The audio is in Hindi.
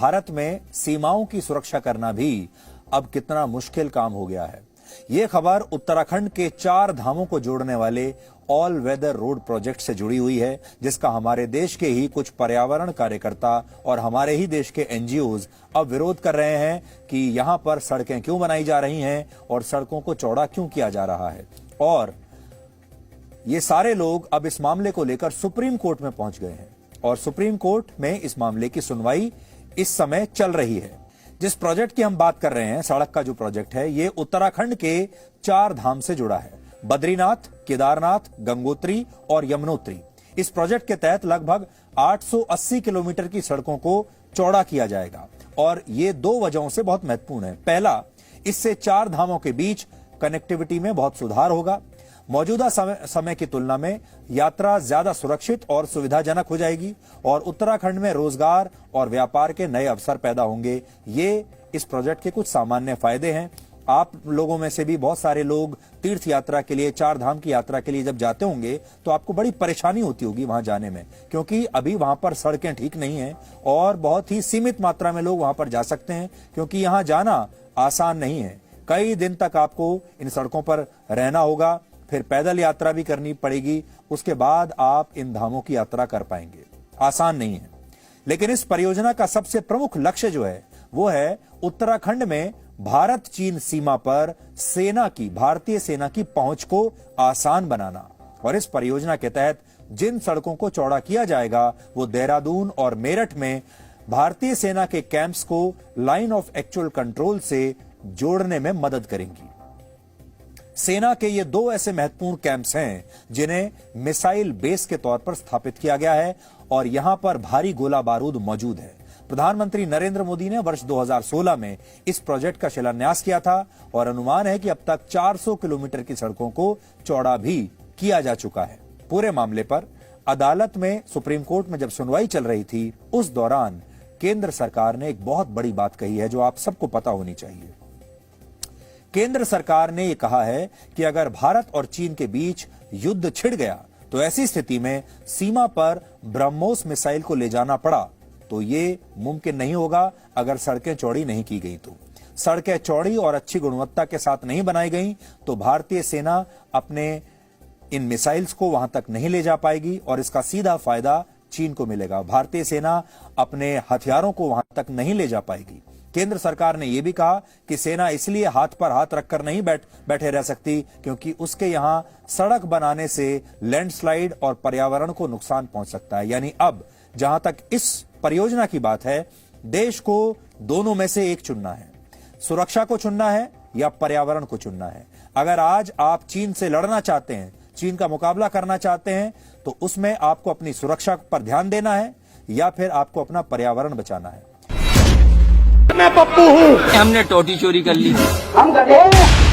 भारत में सीमाओं की सुरक्षा करना भी अब कितना मुश्किल काम हो गया है। ये खबर उत्तराखंड के 4 धामों को जोड़ने वाले ऑल वेदर रोड प्रोजेक्ट से जुड़ी हुई है, जिसका हमारे देश के ही कुछ पर्यावरण कार्यकर्ता और हमारे ही देश के एनजीओज अब विरोध कर रहे हैं कि यहां पर सड़कें क्यों बनाई जा रही हैं और सड़कों को चौड़ा क्यों किया जा रहा है। और ये सारे लोग अब इस मामले को लेकर सुप्रीम कोर्ट में पहुंच गए हैं और सुप्रीम कोर्ट में इस मामले की सुनवाई इस समय चल रही है। जिस प्रोजेक्ट की हम बात कर रहे हैं, सड़क का जो प्रोजेक्ट है, ये उत्तराखंड के 4 धाम से जुड़ा है, बद्रीनाथ, केदारनाथ, गंगोत्री और यमुनोत्री। इस प्रोजेक्ट के तहत लगभग 880 किलोमीटर की सड़कों को चौड़ा किया जाएगा और ये 2 वजहों से बहुत महत्वपूर्ण है। पहला, इससे 4 धामों के बीच कनेक्टिविटी में बहुत सुधार होगा। मौजूदा समय की तुलना में यात्रा ज्यादा सुरक्षित और सुविधाजनक हो जाएगी और उत्तराखंड में रोजगार और व्यापार के नए अवसर पैदा होंगे। ये इस प्रोजेक्ट के कुछ सामान्य फायदे हैं। आप लोगों में से भी बहुत सारे लोग तीर्थ यात्रा के लिए, 4 धाम की यात्रा के लिए जब जाते होंगे तो आपको बड़ी परेशानी होती होगी वहां जाने में, क्योंकि अभी वहां पर सड़कें ठीक नहीं है और बहुत ही सीमित मात्रा में लोग वहां पर जा सकते हैं, क्योंकि यहां जाना आसान नहीं है। कई दिन तक आपको इन सड़कों पर रहना होगा, फिर पैदल यात्रा भी करनी पड़ेगी, उसके बाद आप इन धामों की यात्रा कर पाएंगे। आसान नहीं है। लेकिन इस परियोजना का सबसे प्रमुख लक्ष्य जो है वो है उत्तराखंड में भारत चीन सीमा पर भारतीय सेना की पहुंच को आसान बनाना। और इस परियोजना के तहत जिन सड़कों को चौड़ा किया जाएगा वो देहरादून और मेरठ में भारतीय सेना के कैंप्स को लाइन ऑफ एक्चुअल कंट्रोल से जोड़ने में मदद करेंगी। सेना के ये 2 ऐसे महत्वपूर्ण कैंप्स हैं जिन्हें मिसाइल बेस के तौर पर स्थापित किया गया है और यहां पर भारी गोला बारूद मौजूद है। प्रधानमंत्री नरेंद्र मोदी ने वर्ष 2016 में इस प्रोजेक्ट का शिलान्यास किया था और अनुमान है कि अब तक 400 किलोमीटर की सड़कों को चौड़ा भी किया जा चुका है। पूरे मामले पर अदालत में, सुप्रीम कोर्ट में जब सुनवाई चल रही थी, उस दौरान केंद्र सरकार ने एक बहुत बड़ी बात कही है जो आप सबको पता होनी चाहिए। केंद्र सरकार ने यह कहा है कि अगर भारत और चीन के बीच युद्ध छिड़ गया तो ऐसी स्थिति में सीमा पर ब्रह्मोस मिसाइल को ले जाना पड़ा तो ये मुमकिन नहीं होगा अगर सड़कें चौड़ी नहीं की गई। तो सड़कें चौड़ी और अच्छी गुणवत्ता के साथ नहीं बनाई गई तो भारतीय सेना अपने इन मिसाइल्स को वहां तक नहीं ले जा पाएगी और इसका सीधा फायदा चीन को मिलेगा। भारतीय सेना अपने हथियारों को वहां तक नहीं ले जा पाएगी। केंद्र सरकार ने यह भी कहा कि सेना इसलिए हाथ पर हाथ रखकर नहीं बैठे रह सकती क्योंकि उसके यहां सड़क बनाने से लैंडस्लाइड और पर्यावरण को नुकसान पहुंच सकता है। यानी अब जहां तक इस परियोजना की बात है, देश को दोनों में से एक चुनना है, सुरक्षा को चुनना है या पर्यावरण को चुनना है। अगर आज आप चीन से लड़ना चाहते हैं, चीन का मुकाबला करना चाहते हैं, तो उसमें आपको अपनी सुरक्षा पर ध्यान देना है या फिर आपको अपना पर्यावरण बचाना है। मैं पप्पू हूँ। हमने टोटी चोरी कर ली। हम गधे हैं।